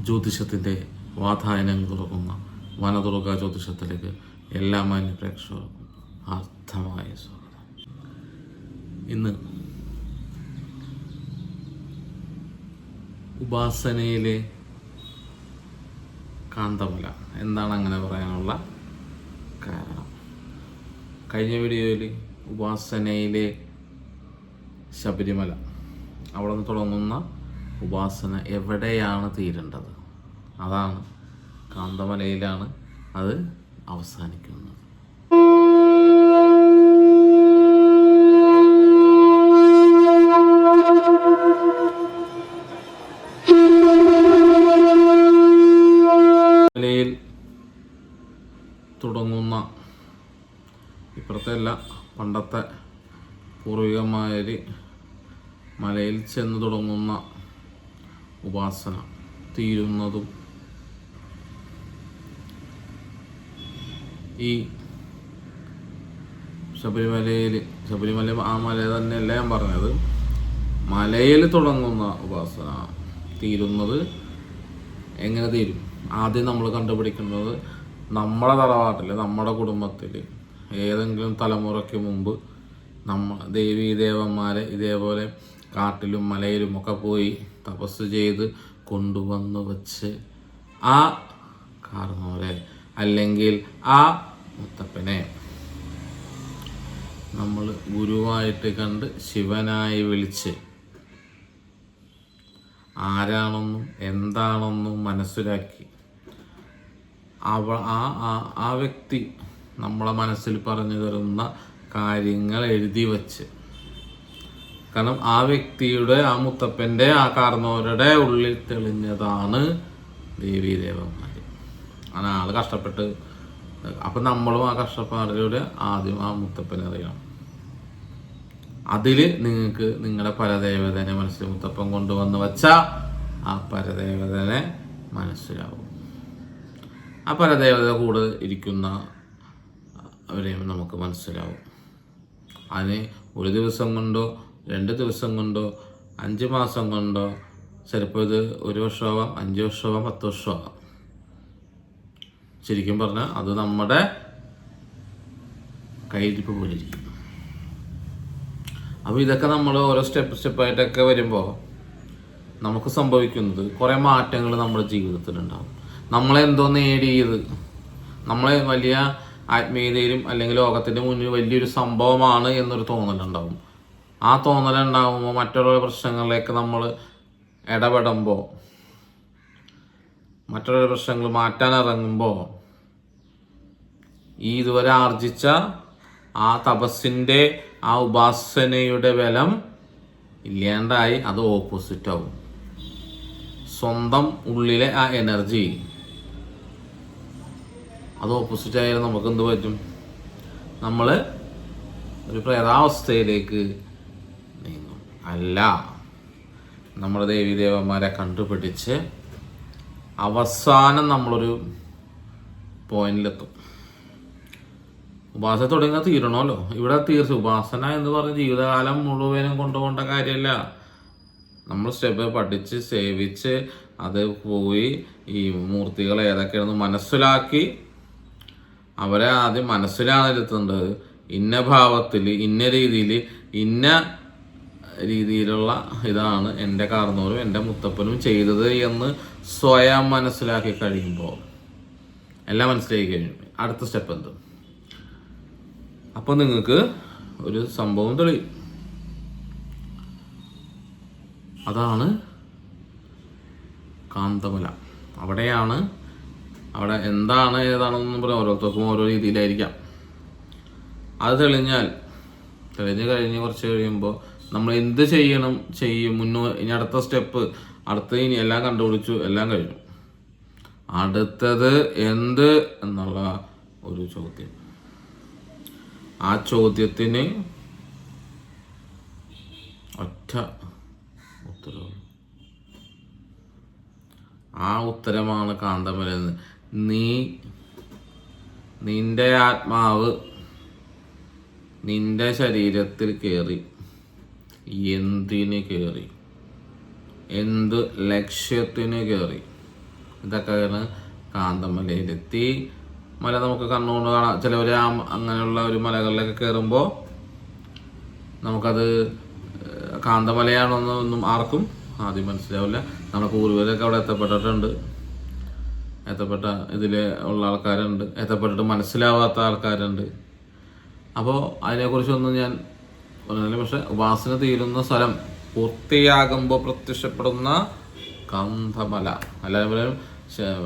ജ്യോതിഷത്തിൻ്റെ വാതായനങ്ങൾ തുറക്കുന്ന വനതുറക ജ്യോതിഷത്തിലേക്ക് എല്ലാ മാന്യ പ്രേക്ഷകർക്കും അർത്ഥമായ സ്വാഗതം. ഇന്ന് ഉപാസനയിലെ കാന്തമല എന്താണ് അങ്ങനെ പറയാനുള്ള കാരണം? കഴിഞ്ഞ വീഡിയോയിൽ ഉപാസനയിലെ ശബരിമല, അവിടെ നിന്ന് തുടങ്ങുന്ന ഉപാസന എവിടെയാണ് തീരേണ്ടത്, അതാണ് കാന്തമലയിലാണ് അത് അവസാനിക്കുന്നത്. മലയിൽ തുടങ്ങുന്ന ഇപ്പുറത്തെ അല്ല, പണ്ടത്തെ പൂർവികന്മാർ മലയിൽ ചെന്ന് തുടങ്ങുന്ന ഉപാസന തീരുന്നതും ഈ ശബരിമല ആ മല തന്നെയല്ല ഞാൻ പറഞ്ഞത്, മലയിൽ തുടങ്ങുന്ന ഉപാസന തീരുന്നത് എങ്ങനെ തീരും? ആദ്യം നമ്മൾ കണ്ടുപിടിക്കുന്നത് നമ്മുടെ തറവാട്ടിൽ, നമ്മുടെ കുടുംബത്തിൽ ഏതെങ്കിലും തലമുറയ്ക്ക് മുമ്പ് ദേവീദേവന്മാരെ ഇതേപോലെ കാട്ടിലും മലയിലും ഒക്കെ പോയി തപസ് ചെയ്ത് കൊണ്ടുവന്ന് വെച്ച് ആ കാർന്നോരെ അല്ലെങ്കിൽ ആ മുത്തപ്പനെ നമ്മൾ ഗുരുവായിട്ട് കണ്ട് ശിവനായി വിളിച്ച് ആരാണെന്നും എന്താണെന്നും മനസ്സിലാക്കി ആ വ്യക്തി നമ്മളെ മനസ്സിൽ പറഞ്ഞു തരുന്ന കാര്യങ്ങൾ എഴുതി വച്ച്, കാരണം ആ വ്യക്തിയുടെ, ആ മുത്തപ്പൻ്റെ, ആ കാർന്നോരുടെ ഉള്ളിൽ തെളിഞ്ഞതാണ് ദേവീദേവന്മാർ. അങ്ങനെ ആൾ കഷ്ടപ്പെട്ട്, അപ്പം നമ്മളും ആ കഷ്ടപ്പാടിലൂടെ ആദ്യം ആ മുത്തപ്പനെ അറിയണം. അതിൽ നിങ്ങൾക്ക് നിങ്ങളുടെ പരദേവതനെ മനസ്സിൽ, മുത്തപ്പൻ കൊണ്ടുവന്ന് വച്ച ആ പരദേവതനെ മനസ്സിലാവും. ആ പരദേവത കൂടെ ഇരിക്കുന്ന അവരെയും നമുക്ക് മനസ്സിലാവും. അതിന് ഒരു ദിവസം കൊണ്ടോ 2 ദിവസം കൊണ്ടോ 5 മാസം കൊണ്ടോ, ചിലപ്പോൾ ഇത് 1 വർഷമാവാം, 5 വർഷമാവാം, 10 വർഷമാവാം. ശരിക്കും പറഞ്ഞാൽ അത് നമ്മുടെ കയ്യിരിപ്പ് പോലെ ഇരിക്കും. അപ്പോൾ ഇതൊക്കെ നമ്മൾ ഓരോ സ്റ്റെപ്പായിട്ടൊക്കെ വരുമ്പോൾ നമുക്ക് സംഭവിക്കുന്നത് കുറേ മാറ്റങ്ങൾ നമ്മുടെ ജീവിതത്തിലുണ്ടാകും. നമ്മളെന്തോ നേടിയത്, നമ്മളെ വലിയ ആത്മീയതയിലും അല്ലെങ്കിൽ ലോകത്തിൻ്റെ മുന്നിൽ വലിയൊരു സംഭവമാണ് എന്നൊരു തോന്നലുണ്ടാവും. ആ തോന്നലുണ്ടാകുമ്പോൾ മറ്റുള്ള പ്രശ്നങ്ങളിലേക്ക് നമ്മൾ ഇടപെടുമ്പോൾ, മറ്റുള്ള പ്രശ്നങ്ങൾ മാറ്റാൻ ഇറങ്ങുമ്പോൾ ഈ ഇതുവരെ ആർജിച്ച ആ തപസ്സിൻ്റെ, ആ ഉപാസനയുടെ ബലം ഇല്ലാണ്ടായി, അത് ഓപ്പോസിറ്റ് ആവും. സ്വന്തം ഉള്ളിലെ ആ എനർജി അത് ഓപ്പോസിറ്റ് ആയാലും നമുക്ക് എന്ത് പറ്റും? നമ്മൾ ഒരു പ്രേതാവസ്ഥയിലേക്ക് നീങ്ങും. അല്ല, നമ്മുടെ ദേവീദേവന്മാരെ കണ്ടുപിടിച്ച് അവസാനം നമ്മളൊരു പോയിന്റിലെത്തും. ഉപാസന തുടങ്ങിയാൽ തീരണമല്ലോ. ഇവിടെ ഉപാസന എന്ന് പറഞ്ഞ ജീവിതകാലം മുഴുവനും കൊണ്ടുപോകേണ്ട കാര്യമല്ല. നമ്മൾ സ്റ്റെപ്പ് പഠിച്ച് സേവിച്ച് അത് പോയി ഈ മൂർത്തികൾ ഏതൊക്കെയാണെന്ന് മനസ്സിലാക്കി അവരെ ആദ്യം മനസ്സിലാണ് ഇരുത്തേണ്ടത്. ഇന്ന ഭാവത്തിൽ, ഇന്ന രീതിയിൽ, ഇന്ന രീതിയിലുള്ള ഇതാണ് എൻ്റെ കാർന്നോരും എൻ്റെ മുത്തപ്പനും ചെയ്തത് എന്ന് സ്വയം മനസ്സിലാക്കി കഴിയുമ്പോൾ, എല്ലാം മനസ്സിലാക്കി കഴിഞ്ഞു, അടുത്ത സ്റ്റെപ്പ് എന്ത്? അപ്പോൾ നിങ്ങൾക്ക് ഒരു സംഭവം തെളിയും. അതാണ് കാന്തമല. അവിടെ എന്താണ് ഏതാണെന്നും പറയാം, ഓരോരുത്തർക്കും ഓരോ രീതിയിലായിരിക്കാം. അത് തെളിഞ്ഞ് കഴിഞ്ഞ് കുറച്ച് കഴിയുമ്പോൾ നമ്മൾ എന്ത് ചെയ്യും ഇനി അടുത്ത സ്റ്റെപ്പ്, ഇനി എല്ലാം കണ്ടുപിടിച്ചു, എല്ലാം കഴിഞ്ഞു, അടുത്തത് എന്ത് എന്നുള്ള ഒരു ചോദ്യം. ആ ചോദ്യത്തിന് ഒറ്റ ഉത്തരവ്. ആ ഉത്തരമാണ് കാന്തമലെന്ന്. നിന്റെ ആത്മാവ് നിന്റെ ശരീരത്തിൽ കയറി എന്തിന് കയറി, എന്ത് ലക്ഷ്യത്തിന് കയറി, ഇതൊക്കെയാണ് കാന്തമലയിലെത്തി. മല നമുക്ക് കണ്ണുകൊണ്ട് കാണാം. ചിലവർ അങ്ങനെയുള്ള ഒരു മലകളിലൊക്കെ കയറുമ്പോൾ നമുക്കത് കാന്തമലയാണോന്നൊന്നും ആർക്കും ആദ്യം മനസ്സിലാവില്ല. നമ്മുടെ പൂർവികരൊക്കെ അവിടെ എത്തപ്പെട്ട ഇതിൽ ഉള്ള ആൾക്കാരുണ്ട്, എത്തപ്പെട്ടിട്ട് മനസ്സിലാവാത്ത ആൾക്കാരുണ്ട്. അപ്പോൾ അതിനെക്കുറിച്ചൊന്നും ഞാൻ പറഞ്ഞില്ല. പക്ഷെ ഉപാസന തീരുന്ന സ്ഥലം പൂർത്തിയാകുമ്പോൾ പ്രത്യക്ഷപ്പെടുന്ന കാന്തമല, എല്ലാവരും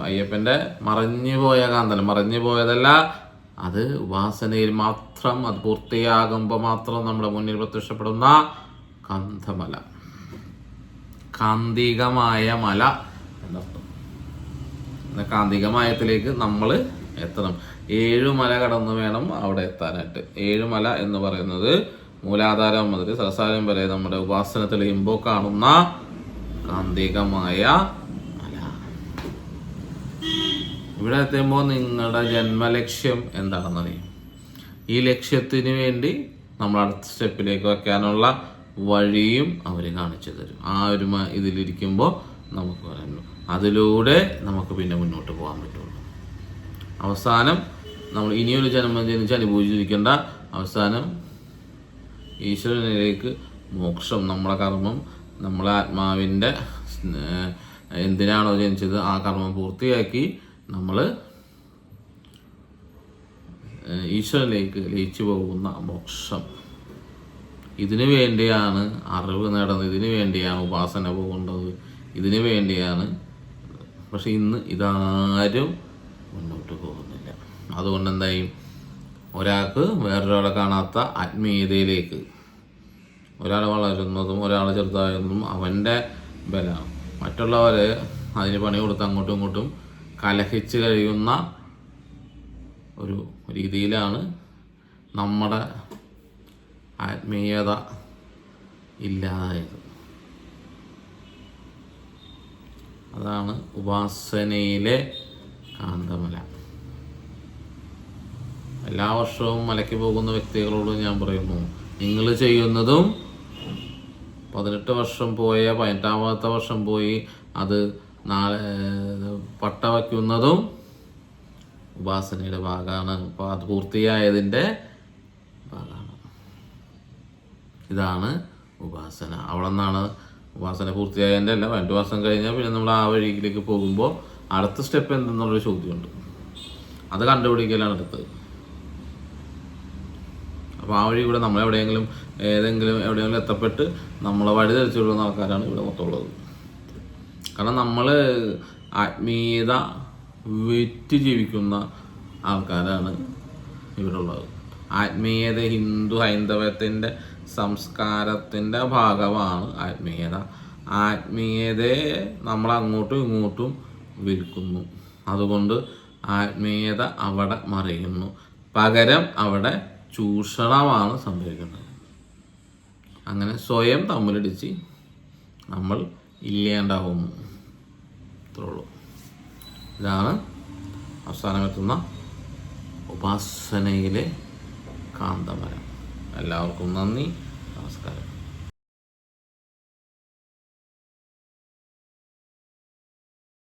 അയ്യപ്പൻ്റെ മറഞ്ഞു പോയ കാന്തല, മറഞ്ഞു പോയതല്ല, അത് ഉപാസനയിൽ മാത്രം, അത് പൂർത്തിയാകുമ്പോൾ മാത്രം നമ്മുടെ മുന്നിൽ പ്രത്യക്ഷപ്പെടുന്ന കാന്തമല, കാന്തികമായ മല എന്നർത്ഥം. കാന്തികമായത്തിലേക്ക് നമ്മൾ എത്തണം. 7 മല കടന്നു വേണം അവിടെ എത്താനായിട്ട്. 7 മല എന്ന് പറയുന്നത് മൂലാധാരം മുതൽ സഹസ്രാരം വരെ നമ്മുടെ ഉപാസന തെളിയുമ്പോൾ കാണുന്ന കാന്തികമായ മല. ഇവിടെ എത്തുമ്പോൾ നിങ്ങളുടെ ജന്മലക്ഷ്യം എന്താണെന്നറിയും. ഈ ലക്ഷ്യത്തിന് വേണ്ടി നമ്മൾ അടുത്ത സ്റ്റെപ്പിലേക്ക് വയ്ക്കാനുള്ള വഴിയും അവർ കാണിച്ചു തരും. ആ ഒരു ഇതിലിരിക്കുമ്പോൾ നമുക്ക് പറയുന്നു, അതിലൂടെ നമുക്ക് പിന്നെ മുന്നോട്ട് പോകാൻ പറ്റുള്ളൂ. അവസാനം നമ്മൾ ഇനിയൊരു ജന്മം ജനിച്ച് അനുഭവിച്ചിരിക്കേണ്ട, അവസാനം ഈശ്വരനിലേക്ക് മോക്ഷം, നമ്മളെ കർമ്മം, നമ്മളെ ആത്മാവിൻ്റെ എന്തിനാണോ ജനിച്ചത് ആ കർമ്മം പൂർത്തിയാക്കി നമ്മൾ ഈശ്വരനിലേക്ക് ലയിച്ചു പോകുന്ന മോക്ഷം. ഇതിനു വേണ്ടിയാണ് അറിവ് നേടുന്നത്, ഇതിനു വേണ്ടിയാണ് ഉപാസന പോകേണ്ടത്, ഇതിനു വേണ്ടിയാണ്. പക്ഷെ ഇന്ന് ഇതാരും മുന്നോട്ട് പോകുന്നില്ല. അതുകൊണ്ട് എന്തായി, ഒരാൾക്ക് വേറൊരാളെ കാണാത്ത ആത്മീയതയിലേക്ക്, ഒരാൾ വളരുന്നതും ഒരാൾ ചെറുതാകുന്നതും അവൻ്റെ ബലമാണ്. മറ്റുള്ളവർ അതിന് പണി കൊടുത്ത് അങ്ങോട്ടും ഇങ്ങോട്ടും കലഹിച്ച് കഴിയുന്ന ഒരു രീതിയിലാണ് നമ്മുടെ ആത്മീയത ഇല്ലാതായത്. അതാണ് ഉപാസനയിലെ കാന്തമല. എല്ലാ വർഷവും മലയ്ക്ക് പോകുന്ന വ്യക്തികളോട് ഞാൻ പറയുന്നു, നിങ്ങൾ ചെയ്യുന്നതും 18 വർഷം പോയ 18ാമത്തെ വർഷം പോയി അത് പട്ട വയ്ക്കുന്നതും ഉപാസനയുടെ ഭാഗമാണ്. അപ്പോൾ അത് പൂർത്തിയായതിൻ്റെ ഭാഗമാണ്. ഇതാണ് ഉപാസന. അവിടെ നിന്നാണ് ഉപാസന പൂർത്തിയായതിൻ്റെ അല്ല. 2 വർഷം കഴിഞ്ഞാൽ പിന്നെ നമ്മൾ ആ വഴിയിലേക്ക് പോകുമ്പോൾ അടുത്ത സ്റ്റെപ്പ് എന്തെന്നുള്ളൊരു ചോദ്യമുണ്ട്. അത് കണ്ടുപിടിക്കലാണ് അടുത്തത്. അപ്പോൾ ആ വഴി കൂടെ നമ്മൾ എവിടെയെങ്കിലും എത്തപ്പെട്ട് നമ്മളെ വഴി തെളിച്ചു വിടുന്ന ആൾക്കാരാണ് ഇവിടെ മൊത്തമുള്ളത്. കാരണം നമ്മൾ ആത്മീയത വിറ്റ് ജീവിക്കുന്ന ആൾക്കാരാണ് ഇവിടെ ഉള്ളത്. ആത്മീയത ഹൈന്ദവത്തിൻ്റെ സംസ്കാരത്തിൻ്റെ ഭാഗമാണ് ആത്മീയത. ആത്മീയതയെ നമ്മൾ അങ്ങോട്ടും ഇങ്ങോട്ടും വിൽക്കുന്നു. അതുകൊണ്ട് ആത്മീയത അവിടെ മറിയുന്നു. പകരം അവിടെ ചൂഷണമാണ് സംഭവിക്കുന്നത്. അങ്ങനെ സ്വയം തമ്മിലടിച്ച് നമ്മൾ ഇല്ലാണ്ടാവുന്നു. ഇത്രയുള്ളൂ. ഇതാണ് അവസാനമെത്തുന്ന ഉപാസനയിലെ കാന്തമല. എല്ലാവർക്കും നന്ദി, നമസ്കാരം.